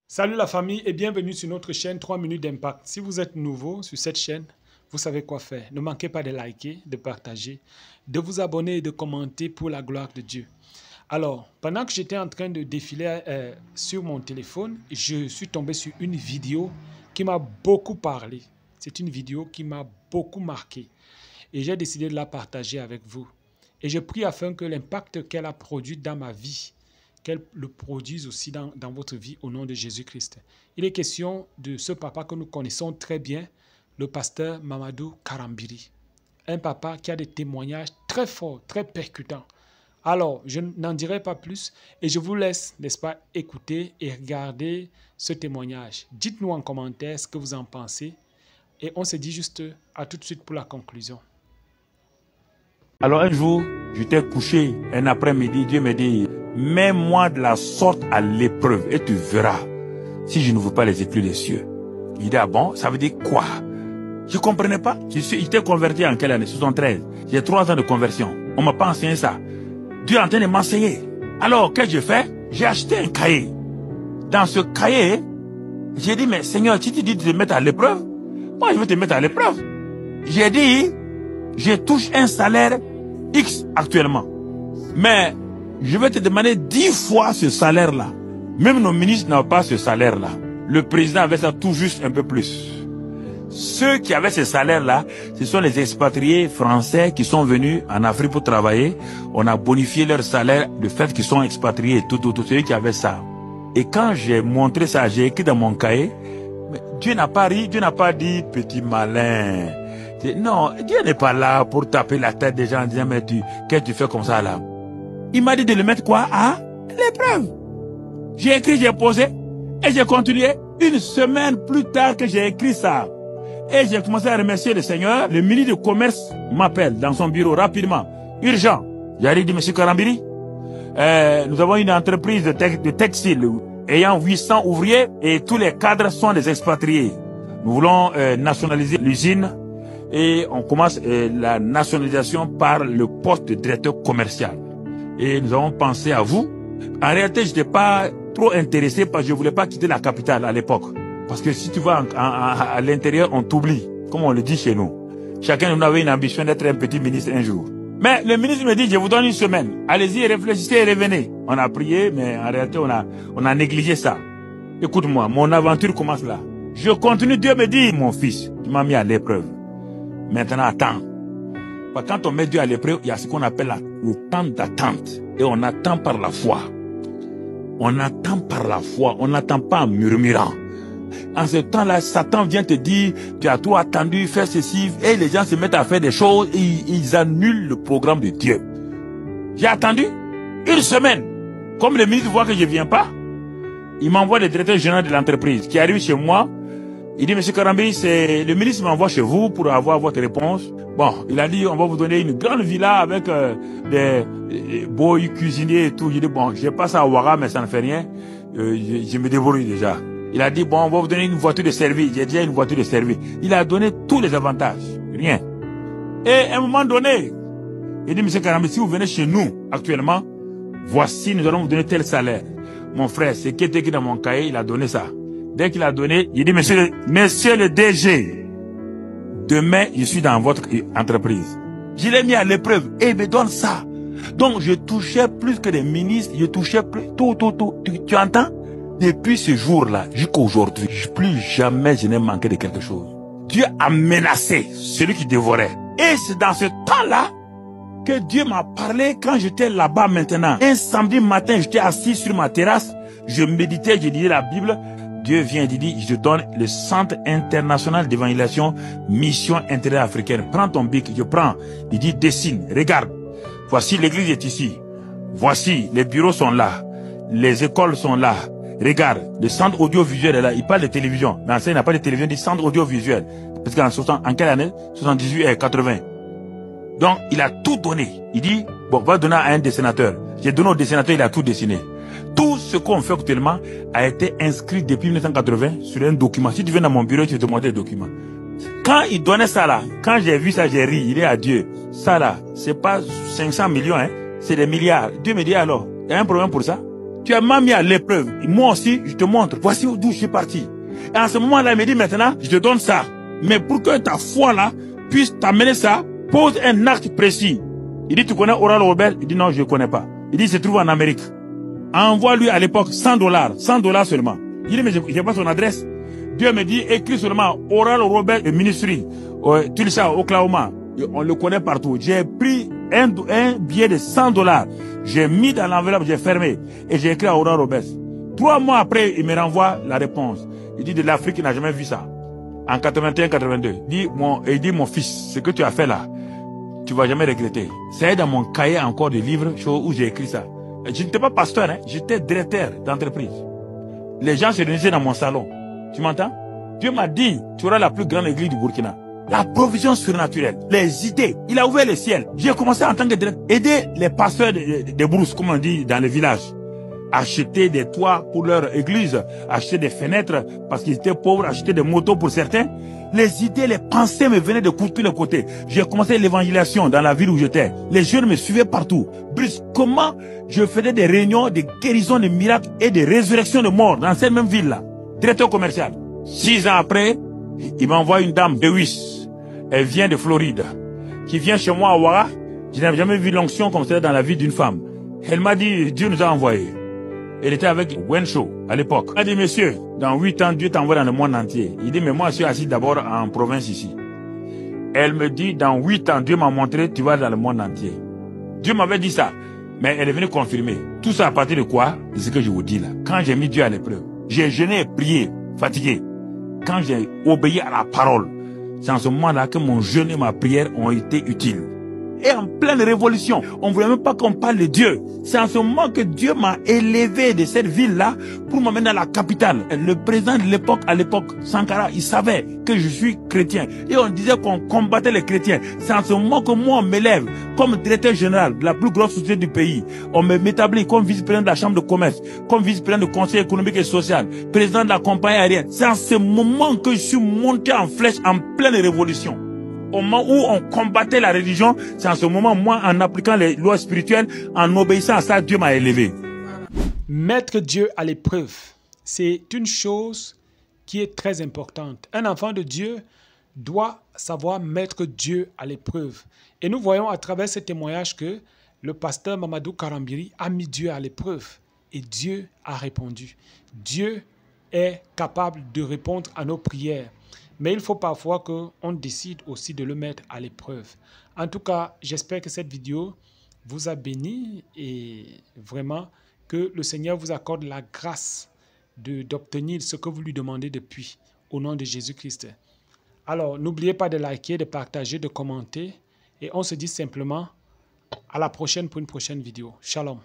Salut la famille et bienvenue sur notre chaîne 3 minutes d'impact. Si vous êtes nouveau sur cette chaîne, vous savez quoi faire. Ne manquez pas de liker, de partager, de vous abonner et de commenter pour la gloire de Dieu. Alors, pendant que j'étais en train de défiler sur mon téléphone, je suis tombé sur une vidéo qui m'a beaucoup parlé. C'est une vidéo qui m'a beaucoup marqué et j'ai décidé de la partager avec vous. Et je prie afin que l'impact qu'elle a produit dans ma vie, qu'elle le produise aussi dans votre vie au nom de Jésus-Christ. Il est question de ce papa que nous connaissons très bien, le pasteur Mamadou Karambiri. Un papa qui a des témoignages très forts, très percutants. Alors, je n'en dirai pas plus et je vous laisse, n'est-ce pas, écouter et regarder ce témoignage. Dites-nous en commentaire ce que vous en pensez et on se dit juste à tout de suite pour la conclusion. Alors un jour, j'étais couché, un après-midi, Dieu me dit, mets-moi de la sorte à l'épreuve et tu verras si je ne veux pas les éclus des cieux. Il dit, ah bon, ça veut dire quoi? Je ne comprenais pas. J'étais converti en quelle année? 73. J'ai 3 ans de conversion. On ne m'a pas enseigné ça. Dieu est en train de m'enseigner. Alors, qu'est-ce que j'ai fait? J'ai acheté un cahier. Dans ce cahier, j'ai dit, mais Seigneur, si tu dis de te mettre à l'épreuve, moi je vais te mettre à l'épreuve. J'ai dit, je touche un salaire X actuellement. Mais je vais te demander 10 fois ce salaire-là. Même nos ministres n'ont pas ce salaire-là. Le président avait ça tout juste un peu plus. Ceux qui avaient ce salaire-là, ce sont les expatriés français qui sont venus en Afrique pour travailler. On a bonifié leur salaire de fait qu'ils sont expatriés, tout ceux qui avaient ça. Et quand j'ai montré ça, j'ai écrit dans mon cahier, mais Dieu n'a pas ri, Dieu n'a pas dit petit malin. Non, Dieu n'est pas là pour taper la tête des gens en disant, mais qu'est-ce que tu fais comme ça là? Il m'a dit de le mettre quoi? À l'épreuve. J'ai écrit, j'ai posé, et j'ai continué. Une semaine plus tard que j'ai écrit ça, et j'ai commencé à remercier le Seigneur, le ministre du Commerce m'appelle dans son bureau rapidement, urgent. J'arrive, dit, monsieur Karambiri, nous avons une entreprise de textile ayant 800 ouvriers et tous les cadres sont des expatriés. Nous voulons nationaliser l'usine. Et on commence la nationalisation par le poste de directeur commercial. Et nous avons pensé à vous. En réalité, je n'étais pas trop intéressé parce que je ne voulais pas quitter la capitale à l'époque. Parce que si tu vas à l'intérieur, on t'oublie, comme on le dit chez nous. Chacun de nous avait une ambition d'être un petit ministre un jour. Mais le ministre me dit, je vous donne une semaine. Allez-y, réfléchissez et revenez. On a prié, mais en réalité, on a négligé ça. Écoute-moi, mon aventure commence là. Je continue, Dieu me dit, mon fils, tu m'as mis à l'épreuve. Maintenant, attends. Quand on met Dieu à l'épreuve, il y a ce qu'on appelle le temps d'attente. Et on attend par la foi. On attend par la foi. On n'attend pas en murmurant. En ce temps-là, Satan vient te dire, tu as tout attendu, fais ceci. Et les gens se mettent à faire des choses et ils annulent le programme de Dieu. J'ai attendu 1 semaine. Comme le ministre voit que je ne viens pas, il m'envoie le directeur général de l'entreprise qui arrive chez moi. Il dit, monsieur Karambiri, le ministre m'envoie chez vous pour avoir votre réponse. Bon, il a dit, on va vous donner une grande villa avec des boys cuisiniers et tout. J'ai dit, bon, j'ai pas ça à Ouaga, mais ça ne fait rien. Je me débrouille déjà. Il a dit, bon, on va vous donner une voiture de service. J'ai déjà une voiture de service. Il a donné tous les avantages. Rien. Et à un moment donné, il dit, monsieur Karambiri, si vous venez chez nous actuellement, voici, nous allons vous donner tel salaire. Mon frère, c'est qui était écrit dans mon cahier, il a donné ça. Dès qu'il a donné, il dit, monsieur le DG, demain, je suis dans votre entreprise. Je l'ai mis à l'épreuve et il me donne ça. Donc, je touchais plus que les ministres, je touchais plus, tout. Tu entends? Depuis ce jour-là, jusqu'à aujourd'hui, plus jamais je n'ai manqué de quelque chose. Dieu a menacé celui qui dévorait. Et c'est dans ce temps-là que Dieu m'a parlé quand j'étais là-bas maintenant. Un samedi matin, j'étais assis sur ma terrasse, je méditais, je lisais la Bible. Dieu vient et dit, je te donne le Centre international d'évangélisation Mission intérieure africaine. Prends ton bic, je prends. Il dit, dessine, regarde. Voici l'église est ici. Voici, les bureaux sont là. Les écoles sont là. Regarde, le centre audiovisuel est là. Il parle de télévision. Mais il n'a pas de télévision, il dit centre audiovisuel. Parce qu'en quelle année? 78 et 80. Donc, il a tout donné. Il dit, bon, va donner à un dessinateur. J'ai donné au dessinateur, il a tout dessiné. Tout ce qu'on fait actuellement a été inscrit depuis 1980 sur un document. Si tu viens dans mon bureau, je vais te montrer le document. Quand il donnait ça là, quand j'ai vu ça, j'ai ri. Il est à Dieu. Ça là, c'est pas 500 millions, hein. C'est des milliards. Dieu me dit alors, il y a un problème pour ça. Tu m'as mis à l'épreuve. Moi aussi, je te montre. Voici d'où je suis parti. Et à ce moment-là, il me dit maintenant, je te donne ça. Mais pour que ta foi là puisse t'amener ça, pose un acte précis. Il dit, tu connais Oral Roberts? Il dit, non, je ne connais pas. Il dit, il se trouve en Amérique. Envoie-lui à l'époque $100. $100 seulement. Il dit, mais je n'ai pas son adresse. Dieu me dit, écris seulement Oral Roberts Ministry, Tulsa, Oklahoma. On le connaît partout. J'ai pris un billet de $100. J'ai mis dans l'enveloppe, j'ai fermé. Et j'ai écrit à Oral Roberts. 3 mois après, il me renvoie la réponse. Il dit, de l'Afrique, il n'a jamais vu ça. En 81-82. Il dit, mon fils, ce que tu as fait là, tu vas jamais regretter. C'est dans mon cahier encore de livres où j'ai écrit ça. Je n'étais pas pasteur, hein, j'étais directeur d'entreprise. Les gens se réunissaient dans mon salon. Tu m'entends? Dieu m'a dit, tu auras la plus grande église du Burkina. La provision surnaturelle, les idées. Il a ouvert le ciel. J'ai commencé en tant que directeur, aider les pasteurs de brousses, comme on dit dans les villages. Acheter des toits pour leur église, acheter des fenêtres parce qu'ils étaient pauvres, acheter des motos pour certains. Les idées, les pensées me venaient de tous les côtés. J'ai commencé l'évangélisation dans la ville où j'étais. Les jeunes me suivaient partout. Brusquement, je faisais des réunions de guérison, de miracles et de résurrection de morts dans cette même ville-là. Directeur commercial. 6 ans après, il m'envoie une dame de Wiss. Elle vient de Floride. Qui vient chez moi à Ouara. Je n'avais jamais vu l'onction comme ça dans la vie d'une femme. Elle m'a dit, Dieu nous a envoyés. Elle était avec Wenshaw à l'époque. Elle a dit, monsieur, dans 8 ans, Dieu t'envoie dans le monde entier. Il dit, mais moi, je suis assis d'abord en province ici. Elle me dit, dans 8 ans, Dieu m'a montré, tu vas dans le monde entier. Dieu m'avait dit ça. Mais elle est venue confirmer. Tout ça à partir de quoi? De ce que je vous dis là. Quand j'ai mis Dieu à l'épreuve, j'ai jeûné et prié, fatigué. Quand j'ai obéi à la parole, c'est en ce moment-là que mon jeûne et ma prière ont été utiles. Et en pleine révolution. On ne voulait même pas qu'on parle de Dieu. C'est en ce moment que Dieu m'a élevé de cette ville-là pour m'amener dans la capitale. Le président de l'époque, à l'époque, Sankara, il savait que je suis chrétien. Et on disait qu'on combattait les chrétiens. C'est en ce moment que moi, on m'élève comme directeur général de la plus grosse société du pays. On m'établit comme vice-président de la chambre de commerce, comme vice-président du conseil économique et social, président de la compagnie aérienne. C'est en ce moment que je suis monté en flèche en pleine révolution. Au moment où on combattait la religion, c'est en ce moment, moi, en appliquant les lois spirituelles, en obéissant à ça, Dieu m'a élevé. Mettre Dieu à l'épreuve, c'est une chose qui est très importante. Un enfant de Dieu doit savoir mettre Dieu à l'épreuve. Et nous voyons à travers ce témoignage que le pasteur Mamadou Karambiri a mis Dieu à l'épreuve. Et Dieu a répondu. Dieu est capable de répondre à nos prières. Mais il faut parfois qu'on décide aussi de le mettre à l'épreuve. En tout cas, j'espère que cette vidéo vous a béni et vraiment que le Seigneur vous accorde la grâce d'obtenir ce que vous lui demandez depuis, au nom de Jésus-Christ. Alors, n'oubliez pas de liker, de partager, de commenter et on se dit simplement à la prochaine pour une prochaine vidéo. Shalom.